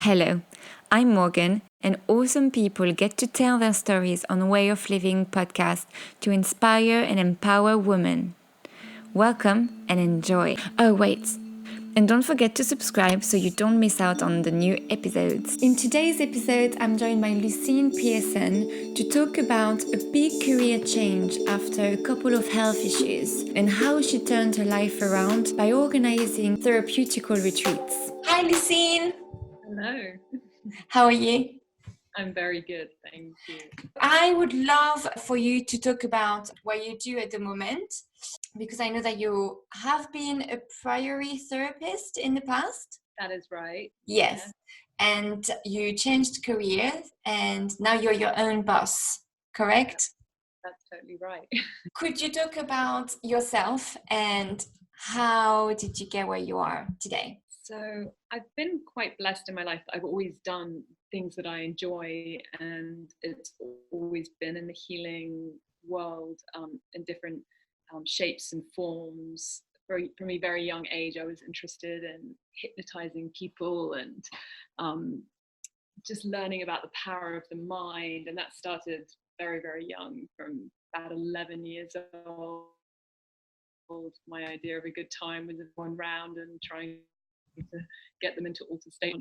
Hello, I'm Morgan, and awesome people get to tell their stories on Way of Living podcast to inspire and empower women. Welcome and enjoy. Oh, wait. And don't forget to subscribe so you don't miss out on the new episodes. In today's episode, I'm joined by Lucyne Pearson to talk about a big career change after a couple of health issues and how she turned her life around by organizing therapeutical retreats. Hi, Lucyne. Hello. How are you? I'm very good, thank you. I would love for you to talk about what you do at the moment, because I know that you have been a priori therapist in the past. That is right. Yes. Yeah. And you changed careers and now you're your own boss, correct? That's totally right. Could you talk about yourself and how did you get where you are today? So I've been quite blessed in my life. I've always done things that I enjoy, and it's always been in the healing world in different shapes and forms. From a very young age, I was interested in hypnotizing people and just learning about the power of the mind. And that started very, very young, from about 11 years old. My idea of a good time was one round and trying to get them into altered state.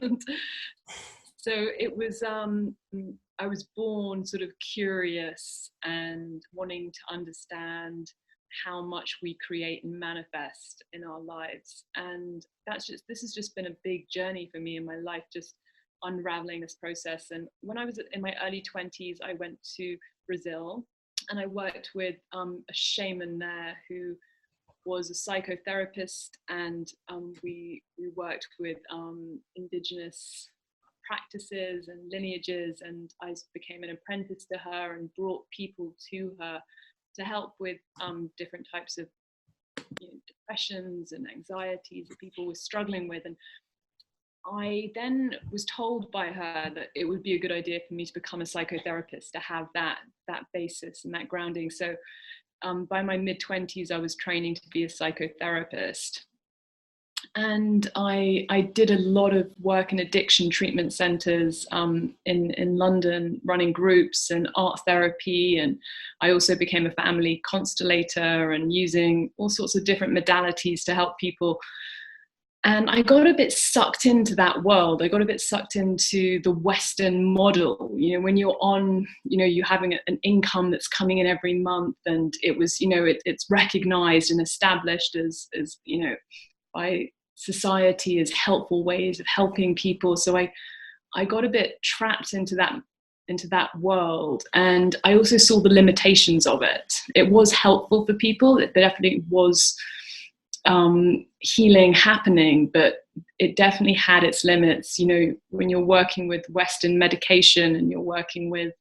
So it was, I was born sort of curious and wanting to understand how much we create and manifest in our lives. And this has just been a big journey for me in my life, just unraveling this process. And when I was in my early 20s, I went to Brazil and I worked with a shaman there who was a psychotherapist, and we worked with indigenous practices and lineages, and I became an apprentice to her and brought people to her to help with different types of depressions and anxieties that people were struggling with. And I then was told by her that it would be a good idea for me to become a psychotherapist, to have that basis and that grounding. So by my mid-20s, I was training to be a psychotherapist. And I did a lot of work in addiction treatment centres in London, running groups and art therapy. And I also became a family constellator and using all sorts of different modalities to help people. And I got a bit sucked into that world. I got a bit sucked into the Western model. When you're on, you're having an income that's coming in every month, and it was, it's recognized and established as by society as helpful ways of helping people. So I got a bit trapped into that world, and I also saw the limitations of it. It was helpful for people. It definitely was healing happening, but it definitely had its limits. When you're working with Western medication and you're working with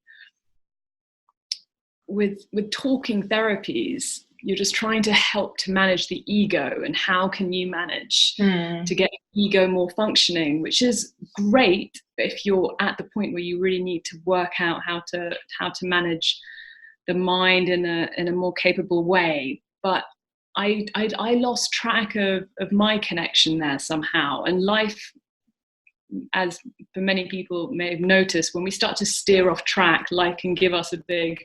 talking therapies, you're just trying to help to manage the ego, and how can you manage to get ego more functioning, which is great if you're at the point where you really need to work out how to manage the mind in a more capable way. But I lost track of my connection there somehow. And life, as for many people may have noticed, when we start to steer off track, life can give us a big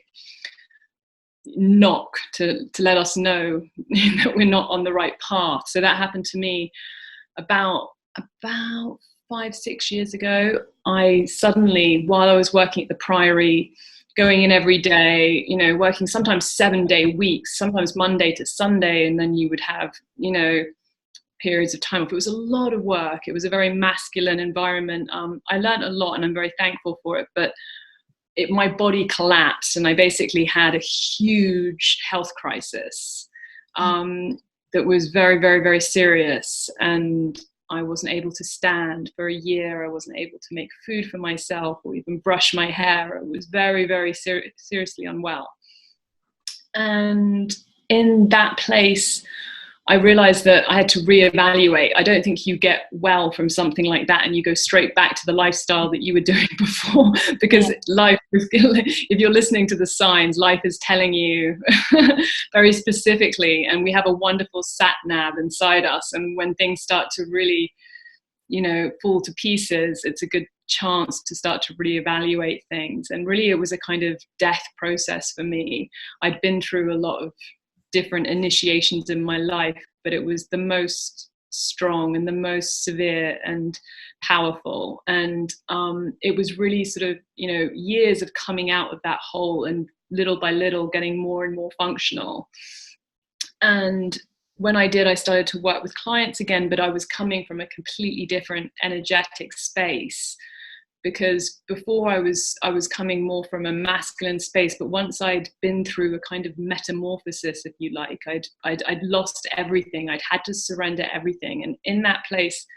knock to let us know that we're not on the right path. So that happened to me about 5-6 years ago. I suddenly, while I was working at the Priory, going in every day, working sometimes 7-day weeks, sometimes Monday to Sunday, and then you would have, periods of time off. It was a lot of work. It was a very masculine environment. I learned a lot, and I'm very thankful for it, but my body collapsed, and I basically had a huge health crisis that was very, very, very serious. And I wasn't able to stand for a year. I wasn't able to make food for myself or even brush my hair. I was very, very seriously unwell. And in that place, I realized that I had to reevaluate. I don't think you get well from something like that and you go straight back to the lifestyle that you were doing before, because life is, if you're listening to the signs, life is telling you very specifically, and we have a wonderful sat nav inside us. And when things start to really, fall to pieces, it's a good chance to start to reevaluate things. And really it was a kind of death process for me. I'd been through a lot of different initiations in my life, but it was the most strong and the most severe and powerful. And it was really sort of, years of coming out of that hole and little by little getting more and more functional. And when I did, I started to work with clients again, but I was coming from a completely different energetic space, because before I was coming more from a masculine space. But once I'd been through a kind of metamorphosis, if you like, I'd lost everything. I'd had to surrender everything. And in that place,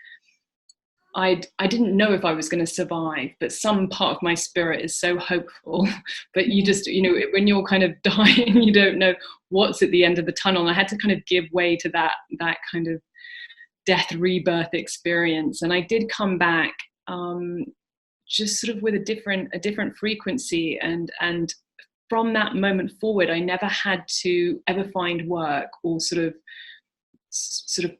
I didn't know if I was going to survive, but some part of my spirit is so hopeful. But you just, when you're kind of dying, you don't know what's at the end of the tunnel. And I had to kind of give way to that kind of death rebirth experience. And I did come back just sort of with a different frequency. And from that moment forward, I never had to ever find work or sort of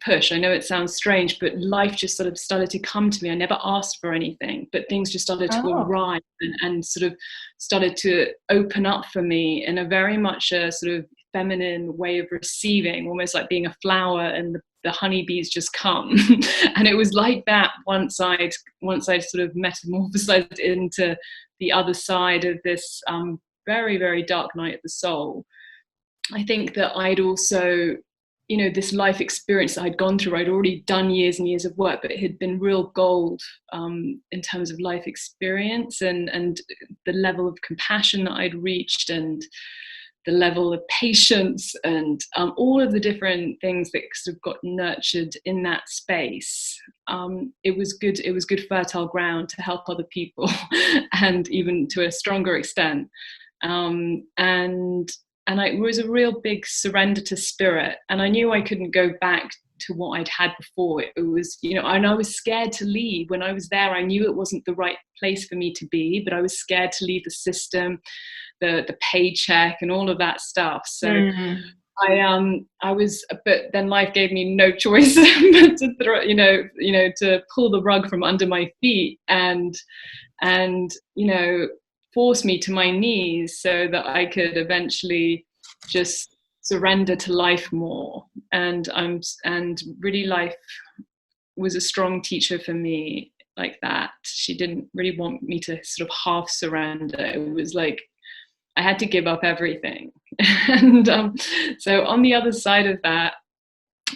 push. I know it sounds strange, but life just sort of started to come to me. I never asked for anything, but things just started to arrive and sort of started to open up for me in a very much a sort of feminine way of receiving, almost like being a flower and the honeybees just come. And it was like that once I'd sort of metamorphosized into the other side of this very, very dark night of the soul. I think that I'd also, this life experience that I'd gone through, I'd already done years and years of work, but it had been real gold in terms of life experience and the level of compassion that I'd reached and the level of patience and all of the different things that sort of got nurtured in that space. It was good fertile ground to help other people and even to a stronger extent. And it was a real big surrender to spirit. And I knew I couldn't go back to what I'd had before. It was, and I was scared to leave. When I was there, I knew it wasn't the right place for me to be, but I was scared to leave the system, the paycheck and all of that stuff. So I was, but then life gave me no choice but to throw, to pull the rug from under my feet and force me to my knees so that I could eventually just surrender to life more. And really life was a strong teacher for me like that. She didn't really want me to sort of half surrender. It was like I had to give up everything. And so on the other side of that,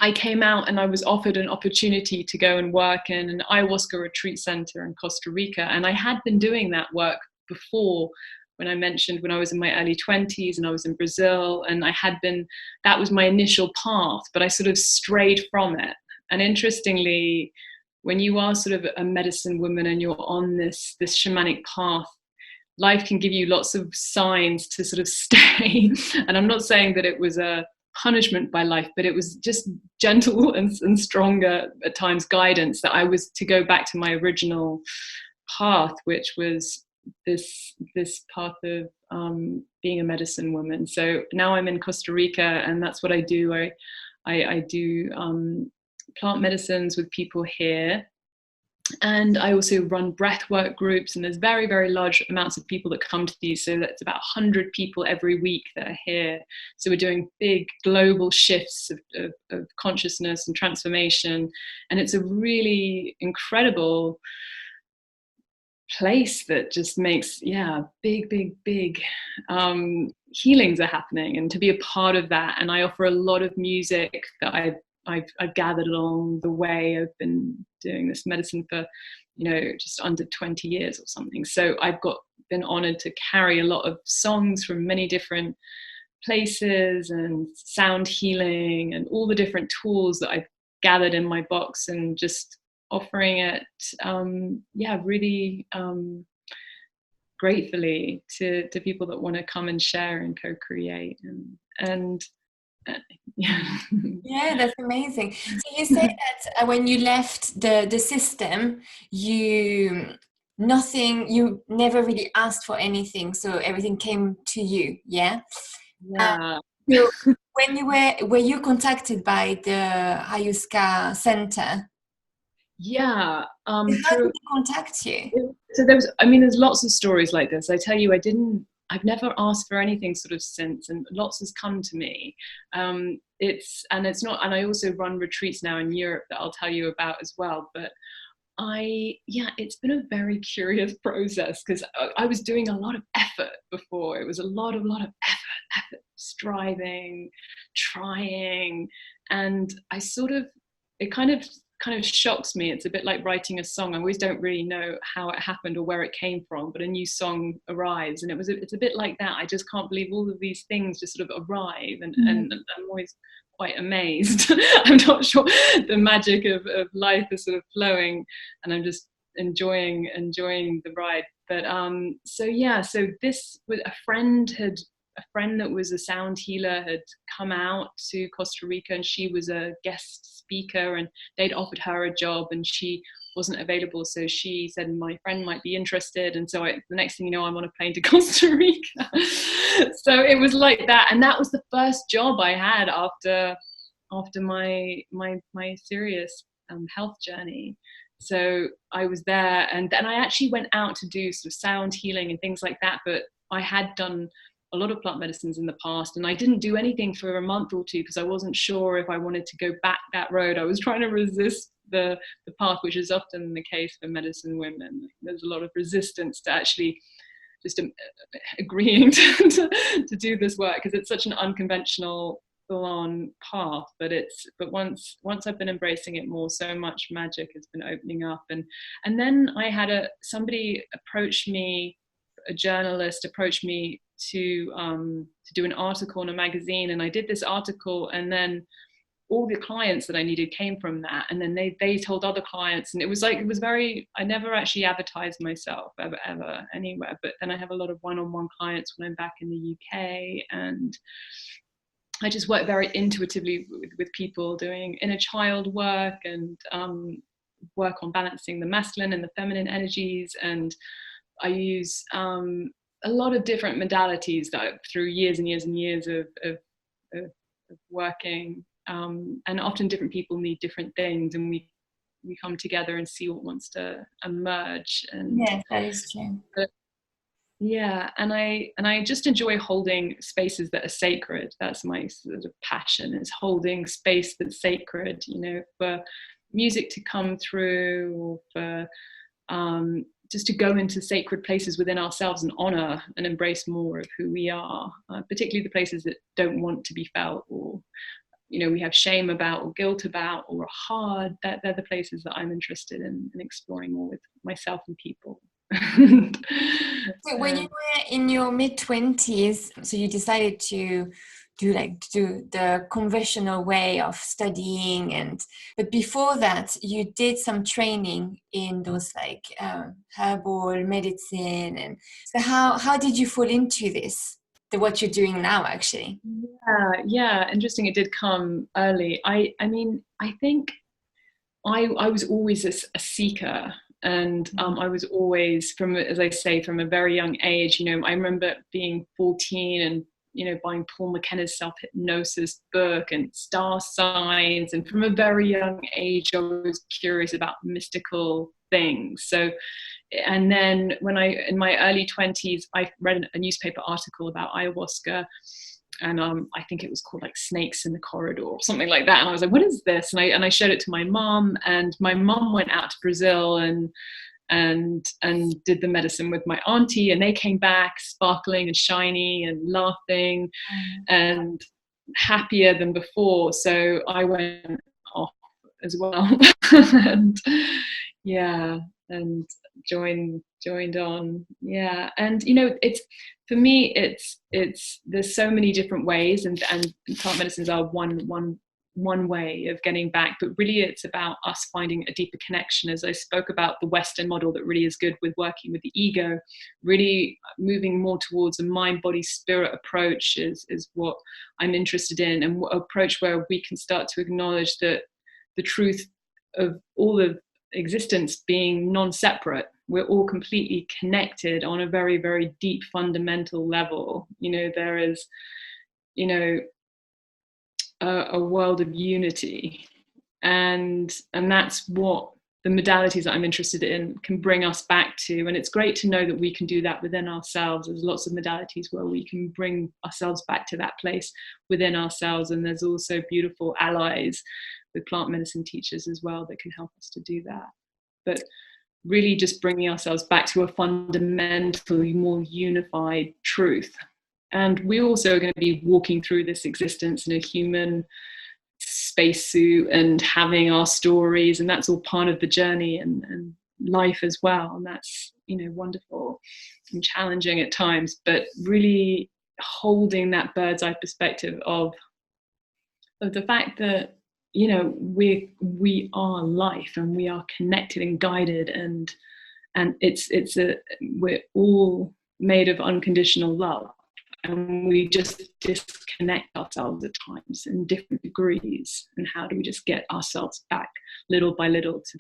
I came out and I was offered an opportunity to go and work in an ayahuasca retreat center in Costa Rica. And I had been doing that work before, when I mentioned when I was in my early 20s and I was in Brazil, and that was my initial path, but I sort of strayed from it. And interestingly, when you are sort of a medicine woman and you're on this shamanic path, life can give you lots of signs to sort of stay. And I'm not saying that it was a punishment by life, but it was just gentle and stronger at times guidance that I was to go back to my original path, which was this path of being a medicine woman. So now I'm in Costa Rica, and that's what I do. I do plant medicines with people here, and I also run breathwork groups, and there's very, very large amounts of people that come to these. So that's about 100 people every week that are here. So we're doing big global shifts of consciousness and transformation, and it's a really incredible place that just makes big healings are happening, and to be a part of that. And I offer a lot of music that I've gathered along the way. I've been doing this medicine for just under 20 years or something, so I've been honored to carry a lot of songs from many different places and sound healing and all the different tools that I've gathered in my box, and just offering it really gratefully to people that want to come and share and co-create and Yeah, that's amazing. So you say that when you left the system, you never really asked for anything, so everything came to you. So when were you contacted by the Ayahuasca center? Yeah. How did Through they contact you? So there's lots of stories like this. I tell you, I've never asked for anything sort of since, and lots has come to me. It's not, and I also run retreats now in Europe that I'll tell you about as well. But it's been a very curious process, because I was doing a lot of effort before. It was a lot of effort, striving, trying, and it kind of shocks me. It's a bit like writing a song. I always don't really know how it happened or where it came from, but a new song arrives, and it's a bit like that. I just can't believe all of these things just sort of arrive, and I'm always quite amazed. I'm not sure, the magic of life is sort of flowing, and I'm just enjoying the ride. But so this was a friend that was a sound healer had come out to Costa Rica, and she was a guest speaker, and they'd offered her a job, and she wasn't available. So she said, my friend might be interested. And so the next thing you know, I'm on a plane to Costa Rica. So it was like that. And that was the first job I had after my serious health journey. So I was there, and then I actually went out to do sort of sound healing and things like that. But I had done a lot of plant medicines in the past, and I didn't do anything for a month or two because I wasn't sure if I wanted to go back that road. I was trying to resist the path, which is often the case for medicine women. There's a lot of resistance to actually just agreeing to do this work, because it's such an unconventional, full-on path. But once I've been embracing it more, so much magic has been opening up. And then I had somebody approach me, a journalist approached me to do an article in a magazine, and I did this article, and then all the clients that I needed came from that, and then they told other clients, and it was very, I never actually advertised myself ever anywhere. But then I have a lot of one-on-one clients when I'm back in the UK, and I just work very intuitively with people doing inner child work, and work on balancing the masculine and the feminine energies. And I use a lot of different modalities that through years and years and years of working, and often different people need different things, and we come together and see what wants to emerge. And Yes, that is true. yeah, and I just enjoy holding spaces that are sacred. That's my sort of passion, is holding space that's sacred, for music to come through, or for just to go into sacred places within ourselves and honor and embrace more of who we are, particularly the places that don't want to be felt, or we have shame about, or guilt about, or are hard. They're the places that I'm interested in exploring more with myself and people. So when you were in your mid-20s, so you decided to do the conventional way of studying, but before that you did some training in those herbal medicine, and so how did you fall into this, what you're doing now actually? Yeah, interesting. It did come early. I mean, I think I was always a seeker, and I was always, as I say, from a very young age. I remember being 14 and buying Paul McKenna's self-hypnosis book and star signs, and from a very young age I was curious about mystical things. So, and then in my early 20s, I read a newspaper article about ayahuasca, and I think it was called Snakes in the Corridor or something like that. And I was like, what is this? And I showed it to my mom, and my mom went out to Brazil and did the medicine with my auntie, and they came back sparkling and shiny and laughing and happier than before. So I went off as well. And yeah, and joined on. Yeah. And it's, for me, it's there's so many different ways, and plant medicines are one way of getting back, but really it's about us finding a deeper connection. As I spoke about the Western model that really is good with working with the ego, really moving more towards a mind, body, spirit approach is what I'm interested in, and approach where we can start to acknowledge that the truth of all of existence being non-separate. We're all completely connected on a very, very deep fundamental level. There is a world of unity, and that's what the modalities that I'm interested in can bring us back to. And it's great to know that we can do that within ourselves. There's lots of modalities where we can bring ourselves back to that place within ourselves. And there's also beautiful allies with plant medicine teachers as well that can help us to do that. But really just bringing ourselves back to a fundamentally more unified truth. And we also are going to be walking through this existence in a human spacesuit and having our stories, and that's all part of the journey and life as well. And that's, wonderful and challenging at times, but really holding that bird's eye perspective of the fact that, we are life, and we are connected and guided, and we're all made of unconditional love. And we just disconnect ourselves at times in different degrees. And how do we just get ourselves back little by little to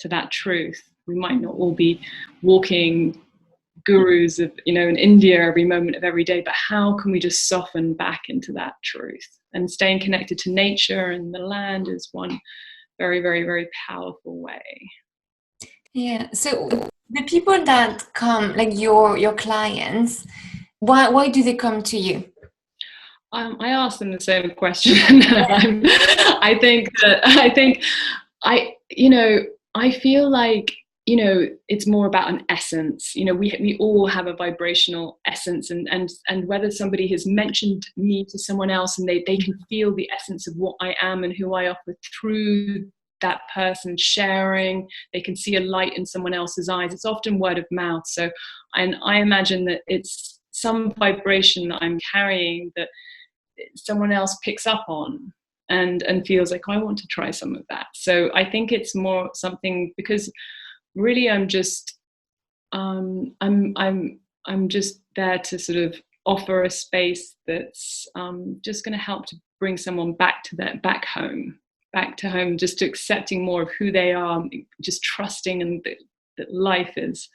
that truth? We might not all be walking gurus of, in India every moment of every day, but how can we just soften back into that truth? And staying connected to nature and the land is one very, very, very powerful way. Yeah. So the people that come, like your clients, why do they come to you? I ask them the same question. I feel like, it's more about an essence. We all have a vibrational essence, and whether somebody has mentioned me to someone else and they can feel the essence of what I am and who I offer through that person sharing, they can see a light in someone else's eyes. It's often word of mouth. So, and I imagine that it's some vibration that I'm carrying that someone else picks up on and feels like, I want to try some of that. So I think it's more something, because really I'm just I'm just there to sort of offer a space that's just going to help to bring someone back to home, just to accepting more of who they are, just trusting and that life is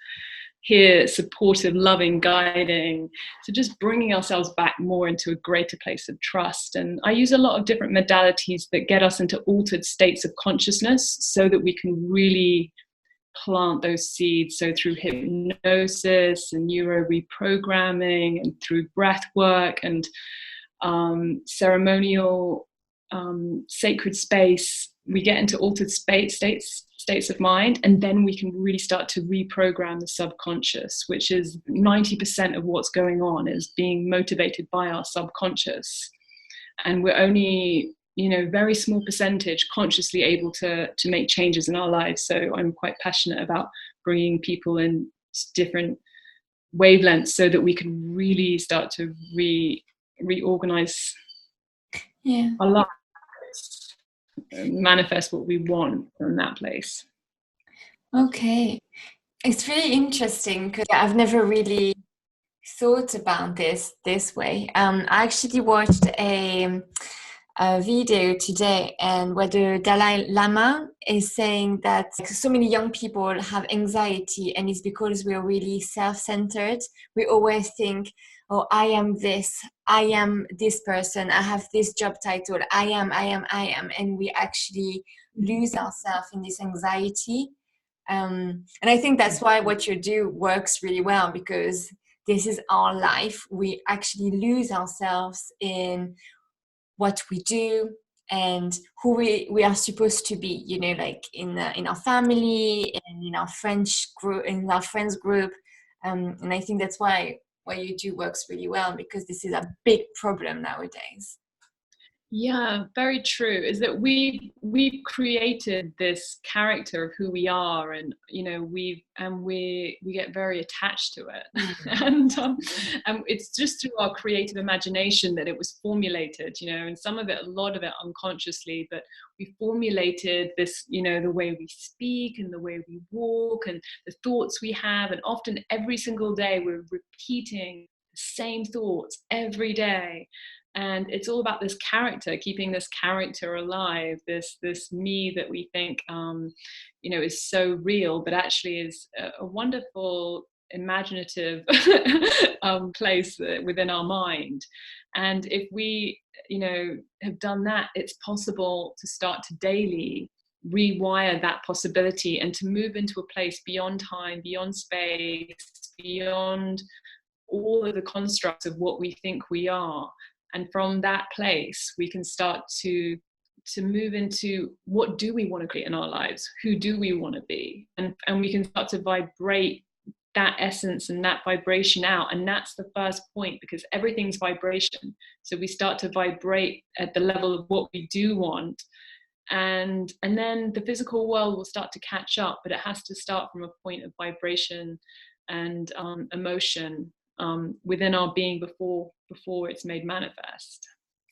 here, supportive, loving, guiding. So just bringing ourselves back more into a greater place of trust. And I use a lot of different modalities that get us into altered states of consciousness so that we can really plant those seeds. So through hypnosis and neuro reprogramming, and through breath work and ceremonial sacred space, we get into altered states of mind, and then we can really start to reprogram the subconscious, which is 90% of what's going on is being motivated by our subconscious, and we're only very small percentage consciously able to make changes in our lives. So I'm quite passionate about bringing people in different wavelengths so that we can really start to reorganize our lives, manifest what we want from that place. Okay, it's really interesting because I've never really thought about this way. I actually watched a video today, and where the Dalai Lama is saying that so many young people have anxiety, and it's because we're really self-centered. We always think, oh, I am this person, I have this job title, I am, and we actually lose ourselves in this anxiety. And I think that's why what you do works really well, because this is our life. We actually lose ourselves in what we do and who we are supposed to be, like in our family and in our friends group. And I think that's why what you do works really well, because this is a big problem nowadays. Yeah, very true. Is that we've created this character of who we are, and we get very attached to it, and it's just through our creative imagination that it was formulated, and some of it, a lot of it unconsciously, but we formulated this, the way we speak and the way we walk and the thoughts we have, and often every single day we're repeating the same thoughts every day. And it's all about this character, keeping this character alive, this me that we think, is so real, but actually is a wonderful, imaginative place within our mind. And if we, have done that, it's possible to start to daily rewire that possibility, and to move into a place beyond time, beyond space, beyond all of the constructs of what we think we are. And from that place, we can start to move into, what do we want to create in our lives? Who do we want to be? And we can start to vibrate that essence and that vibration out. And that's the first point, because everything's vibration. So we start to vibrate at the level of what we do want. And then the physical world will start to catch up, but it has to start from a point of vibration and emotion within our being before it's made manifest.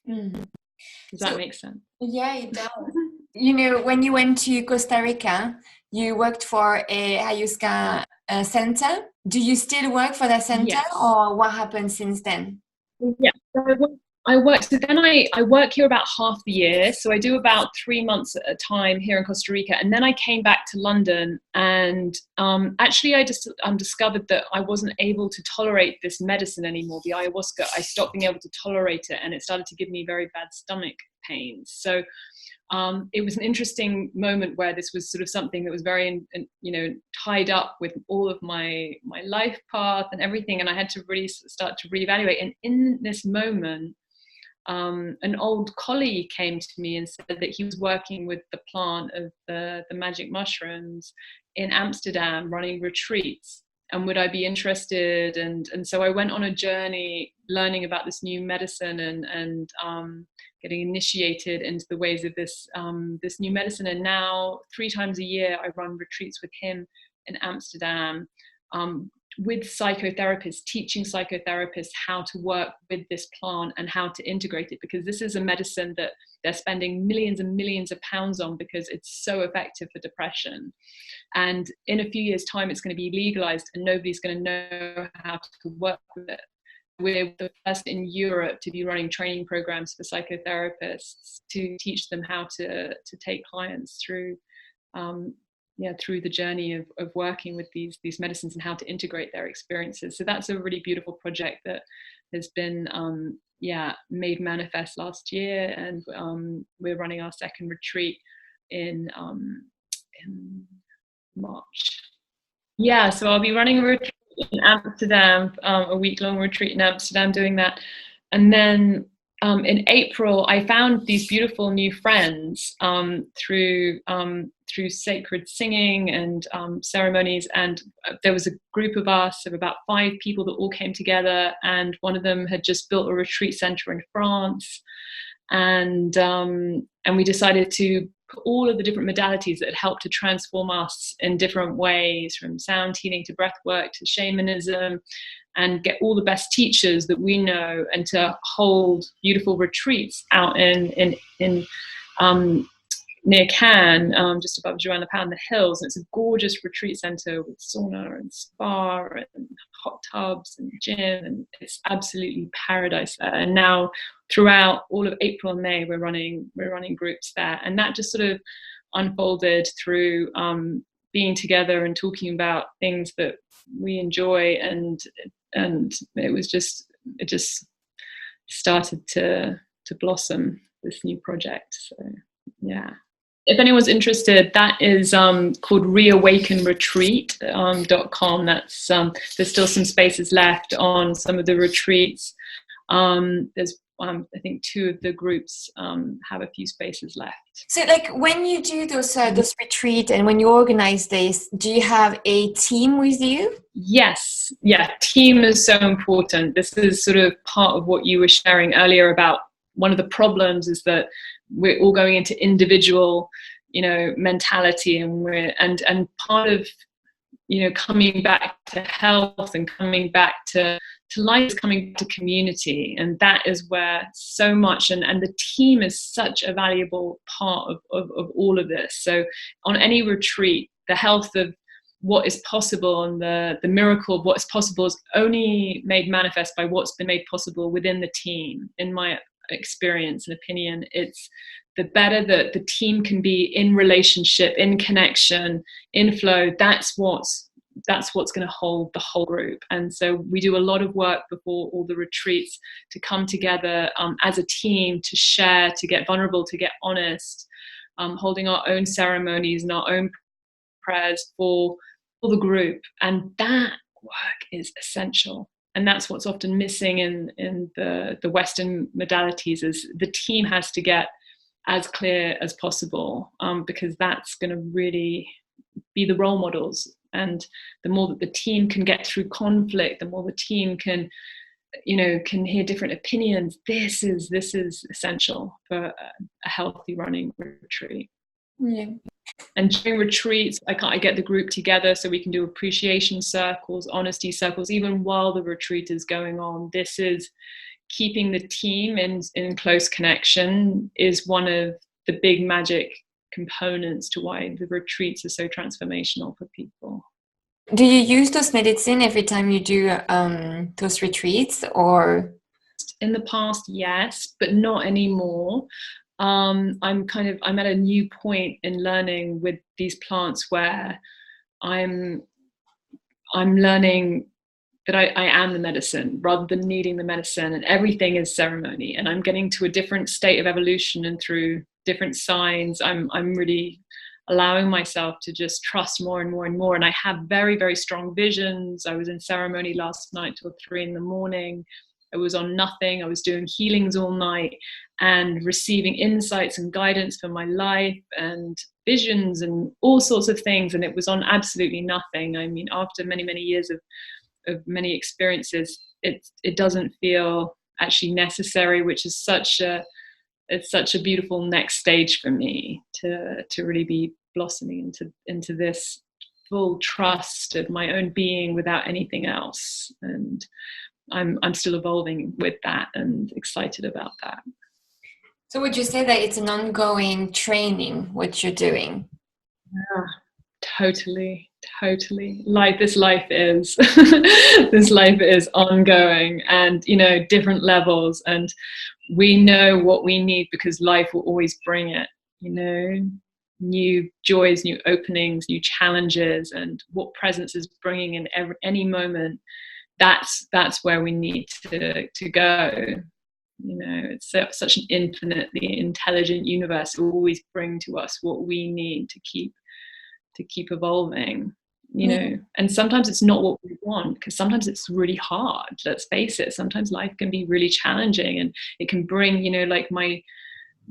Does that make sense? Yeah, it does. You know, when you went to Costa Rica, you worked for a Ayahuasca center. Do you still work for that center? Yes. Or what happened since then? Yeah, so I work. So then I work here about half the year. So I do about 3 months at a time here in Costa Rica, and then I came back to London. And actually, I just discovered that I wasn't able to tolerate this medicine anymore, the ayahuasca. I stopped being able to tolerate it, and it started to give me very bad stomach pains. So it was an interesting moment where this was sort of something that was very, tied up with all of my life path and everything, and I had to really start to reevaluate. And in this moment, an old colleague came to me and said that he was working with the plant of the magic mushrooms in Amsterdam, running retreats, and would I be interested? And so I went on a journey learning about this new medicine and getting initiated into the ways of this new medicine. And now 3 times a year I run retreats with him in Amsterdam, with psychotherapists, teaching psychotherapists how to work with this plant and how to integrate it, because this is a medicine that they're spending millions and millions of pounds on because it's so effective for depression. And in a few years' time, it's going to be legalized and nobody's going to know how to work with it. We're the first in Europe to be running training programs for psychotherapists to teach them how to take clients through through the journey of working with these medicines and how to integrate their experiences. So that's a really beautiful project that has been made manifest last year, and we're running our second retreat in March. Yeah, so I'll be running a retreat in Amsterdam, a week-long retreat in Amsterdam, doing that. And then in April, I found these beautiful new friends through sacred singing and ceremonies. And there was a group of us of about 5 people that all came together, and one of them had just built a retreat center in France. And we decided to put all of the different modalities that had helped to transform us in different ways, from sound healing to breath work to shamanism, and get all the best teachers that we know, and to hold beautiful retreats out in near Cannes, just above Joanna-Pau in the hills. And it's a gorgeous retreat center with sauna and spa and hot tubs and gym, and it's absolutely paradise there. And now throughout all of April and May, we're running groups there, and that just sort of unfolded through being together and talking about things that we enjoy, and it just started to blossom, this new project. So yeah, if anyone's interested, that is called reawakenretreat.com. That's there's still some spaces left on some of the retreats. There's I think 2 of the groups have a few spaces left. So like when you do those retreat and when you organize this, do you have a team with you? Yes. Yeah. Team is so important. This is sort of part of what you were sharing earlier about one of the problems is that we're all going into individual, mentality, and part of, coming back to health and coming back to life is coming to community. And that is where so much, and the team is such a valuable part of all of this. So on any retreat, the health of what is possible and the miracle of what is possible is only made manifest by what's been made possible within the team. In my experience and opinion, it's the better that the team can be in relationship, in connection, in flow, that's what's going to hold the whole group. And so we do a lot of work before all the retreats to come together as a team, to share, to get vulnerable, to get honest, holding our own ceremonies and our own prayers for the group. And that work is essential. And that's what's often missing in the Western modalities, is the team has to get as clear as possible, because that's going to really be the role models. And the more that the team can get through conflict, the more the team can hear different opinions. This is essential for a healthy running retreat. Yeah. And during retreats, I get the group together so we can do appreciation circles, honesty circles, even while the retreat is going on. This is keeping the team in close connection, is one of the big magic components to why the retreats are so transformational for people. Do you use those medicine every time you do those retreats, or? In the past, yes, but not anymore. I'm at a new point in learning with these plants where I'm learning that I am the medicine rather than needing the medicine, and everything is ceremony, and I'm getting to a different state of evolution, and through different signs I'm really allowing myself to just trust more and more and more. And I have very, very strong visions. I was in ceremony last night till 3 a.m. I was on nothing. I was doing healings all night and receiving insights and guidance for my life and visions and all sorts of things. And it was on absolutely nothing. I mean, after many, many years of many experiences, it doesn't feel actually necessary, which is such a beautiful next stage for me to really be blossoming into this full trust of my own being without anything else. And I'm still evolving with that and excited about that. So would you say that it's an ongoing training, what you're doing? Yeah, totally. This life is this life is ongoing, and different levels, and we know what we need because life will always bring it, new joys, new openings, new challenges, and what presence is bringing in any moment. That's where we need to go. It's such an infinitely intelligent universe. It will always bring to us what we need to keep evolving, and sometimes it's not what we want, because sometimes it's really hard. Let's face it, sometimes life can be really challenging, and it can bring, like my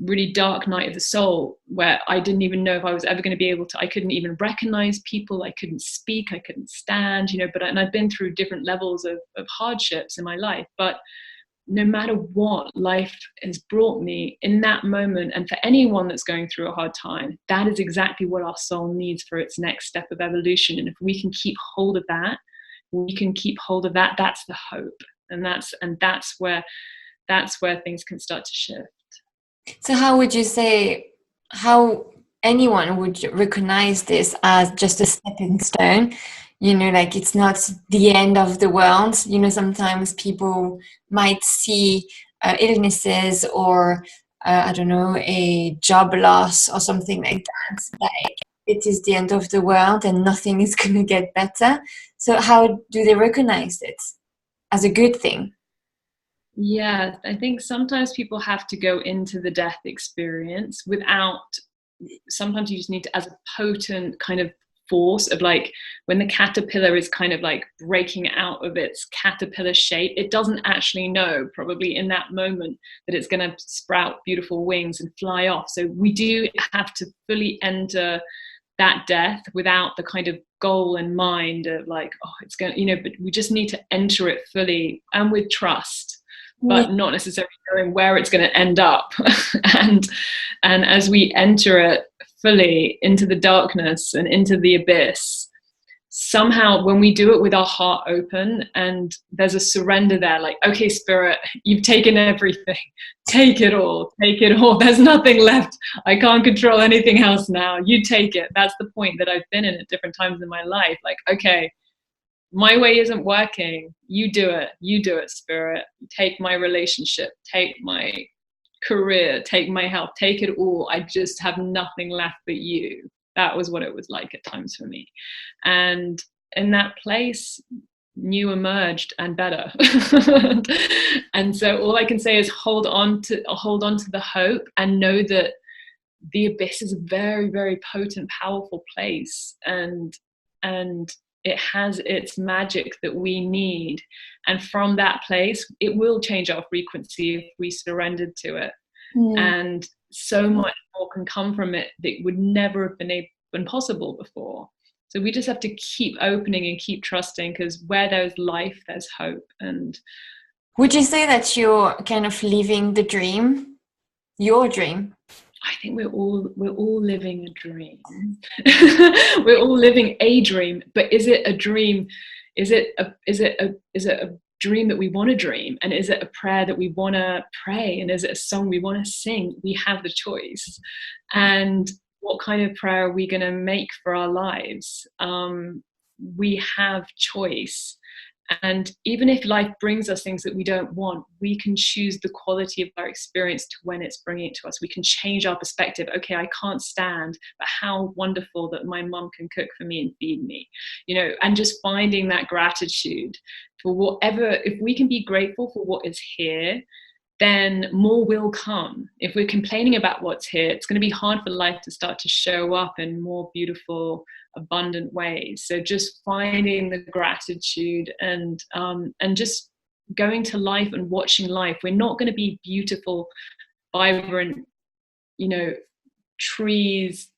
really dark night of the soul, where I didn't even know if I was ever going to be able to, I couldn't even recognize people, I couldn't speak, I couldn't stand, and I've been through different levels of hardships in my life. But no matter what life has brought me in that moment, and for anyone that's going through a hard time, that is exactly what our soul needs for its next step of evolution. And if we can keep hold of that, that's the hope. And that's where things can start to shift. So how would you say, how anyone would recognize this as just a stepping stone? Like it's not the end of the world. Sometimes people might see illnesses or, I don't know, a job loss or something like that. Like it is the end of the world and nothing is going to get better. So how do they recognize it as a good thing? Yeah, I think sometimes people have to go into the death experience sometimes you just need to, as a potent kind of force of, like, when the caterpillar is kind of like breaking out of its caterpillar shape, it doesn't actually know probably in that moment that it's going to sprout beautiful wings and fly off. So we do have to fully enter that death without the kind of goal in mind of like, oh, it's going, but we just need to enter it fully and with trust, but not necessarily knowing where it's going to end up. and as we enter it fully into the darkness and into the abyss, somehow when we do it with our heart open and there's a surrender there, like, okay, spirit, you've taken everything, take it all, there's nothing left, I can't control anything else now, you take it. That's the point that I've been in at different times in my life. Like, okay, my way isn't working, you do it, spirit. Take my relationship, take my career, take my health, take it all. I just have nothing left but you. That was what it was like at times for me. And in that place, new emerged and better. And so all I can say is hold on to the hope and know that the abyss is a very, very potent, powerful place, and it has its magic that we need. And from that place, it will change our frequency if we surrendered to it. And so much more can come from it that would never have been possible before. So we just have to keep opening and keep trusting, because where there's life, there's hope. And would you say that you're kind of living the dream, your dream? I think we're all living a dream. We're all living a dream, but is it a dream? Is it a dream that we want to dream? And is it a prayer that we want to pray? And is it a song we want to sing? We have the choice. And what kind of prayer are we going to make for our lives? We have choice. And even if life brings us things that we don't want, we can choose the quality of our experience to when it's bringing it to us. We can change our perspective. Okay, I can't stand, but how wonderful that my mum can cook for me and feed me, and just finding that gratitude for whatever. If we can be grateful for what is here, then more will come. If we're complaining about what's here, it's going to be hard for life to start to show up in more beautiful, abundant ways. So just finding the gratitude and just going to life and watching life. We're not going to be beautiful, vibrant, trees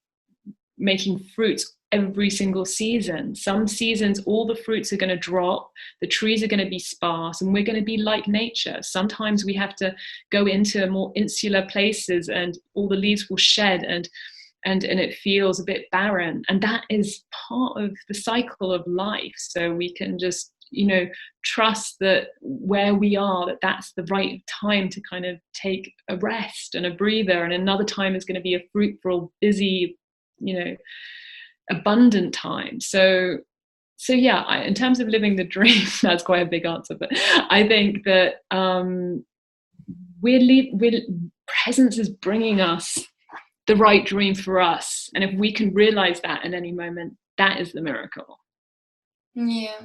making fruits every single season. Some seasons, all the fruits are going to drop, the trees are going to be sparse, and we're going to be like nature. Sometimes we have to go into more insular places and all the leaves will shed and it feels a bit barren. And that is part of the cycle of life. So we can just, trust that where we are, that's the right time to kind of take a rest and a breather. And another time is going to be a fruitful, busy, abundant time. So yeah, in terms of living the dream, that's quite a big answer, but I think that presence is bringing us the right dream for us, and if we can realize that in any moment, that is the miracle. Yeah,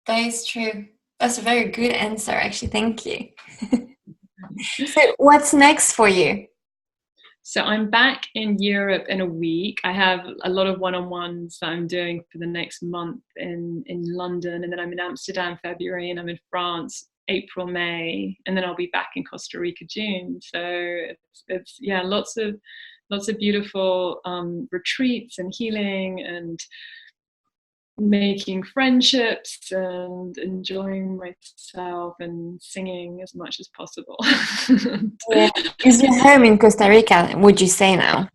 that is true. That's a very good answer, actually. Thank you. So what's next for you? So I'm back in Europe in a week. I have a lot of one-on-ones that I'm doing for the next month in London, and then I'm in Amsterdam February, and I'm in France April, May, and then I'll be back in Costa Rica June. So it's lots of beautiful retreats and healing and making friendships and enjoying myself and singing as much as possible. Yeah. Is your home in Costa Rica, would you say now?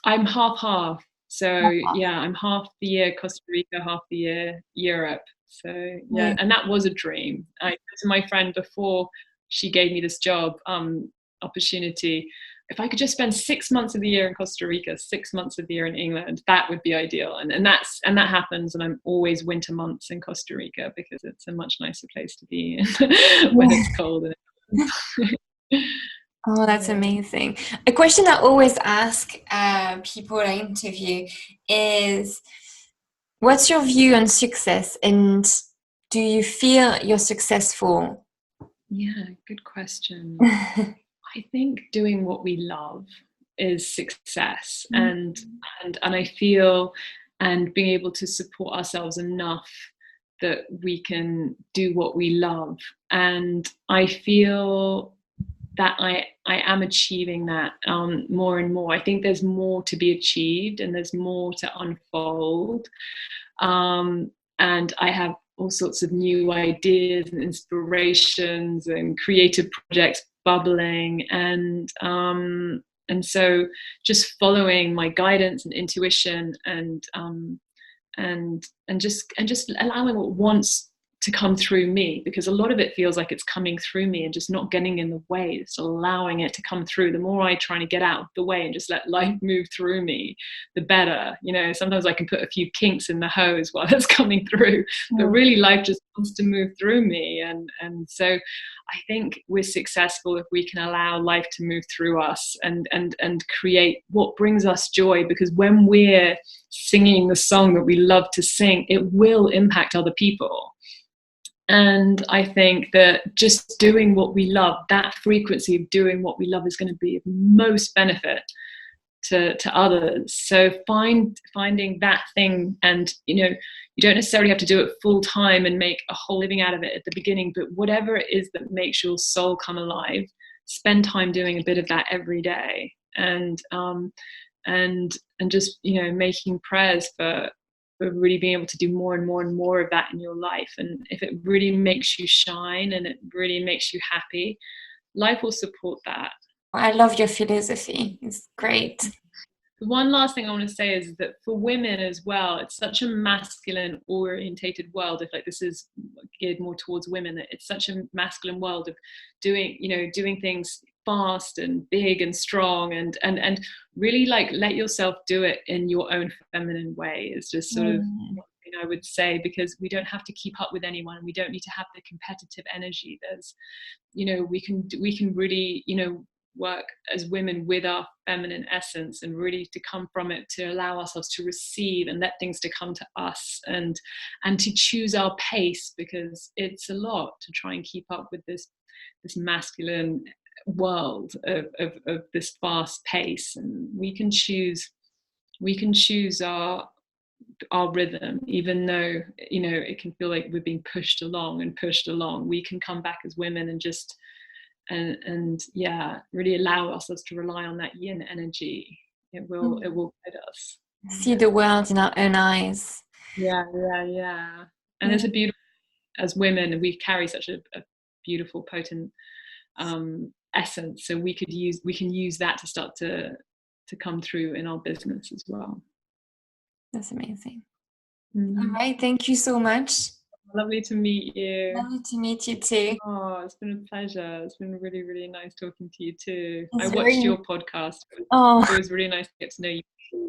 I'm half. So yeah, I'm half the year Costa Rica, half the year Europe. So yeah, and that was a dream. I said to my friend before she gave me this job opportunity, if I could just spend 6 months of the year in Costa Rica, 6 months of the year in England, that would be ideal. And that happens. And I'm always winter months in Costa Rica because it's a much nicer place to be in when it's cold. Oh, that's amazing. A question I always ask people I interview is, what's your view on success, and do you feel you're successful? Yeah, good question. I think doing what we love is success, and I feel, and being able to support ourselves enough that we can do what we love. And I feel that I am achieving that more and more. I think there's more to be achieved, and there's more to unfold. And I have all sorts of new ideas and inspirations and creative projects bubbling, and so just following my guidance and intuition and just allowing what wants to come through me, because a lot of it feels like it's coming through me and just not getting in the way, just allowing it to come through. The more I try to get out of the way and just let life move through me, the better. Sometimes I can put a few kinks in the hose while it's coming through, but really life just wants to move through me. And so I think we're successful if we can allow life to move through us and create what brings us joy, because when we're singing the song that we love to sing, it will impact other people. And I think that just doing what we love, that frequency of doing what we love, is going to be of most benefit to others. So finding that thing, and you don't necessarily have to do it full time and make a whole living out of it at the beginning, but whatever it is that makes your soul come alive, spend time doing a bit of that every day, and just making prayers for really being able to do more and more and more of that in your life. And if it really makes you shine and it really makes you happy, life will support that. I love your philosophy. It's great. One last thing I want to say is that for women as well, it's such a masculine orientated world. If like this is geared more towards women, it's such a masculine world of doing things fast and big and strong, and really like let yourself do it in your own feminine way is just sort of one thing I would say, because we don't have to keep up with anyone. We don't need to have the competitive energy. There's we can really work as women with our feminine essence, and really to come from it, to allow ourselves to receive and let things to come to us, and to choose our pace, because it's a lot to try and keep up with this masculine world of this fast pace. And we can choose our rhythm, even though it can feel like we're being pushed along. We can come back as women and just and really allow ourselves to rely on that yin energy. It will guide us. See the world in our own eyes. And it's a beautiful, as women, we carry such a beautiful, potent essence, so we can use that to start to come through in our business as well. That's amazing. All right, thank you so much. Lovely to meet you. Lovely to meet you too. Oh, it's been a pleasure. It's been really, really nice talking to you too. I watched your podcast. It was really nice to get to know you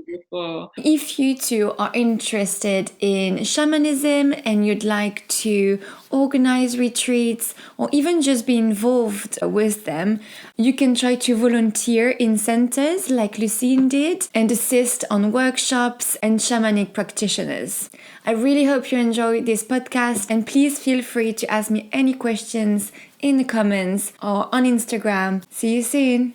before. If you too are interested in shamanism and you'd like to organize retreats or even just be involved with them, you can try to volunteer in centers like Lucyne did and assist on workshops and shamanic practitioners. I really hope you enjoyed this podcast, and please feel free to ask me any questions in the comments or on Instagram. See you soon.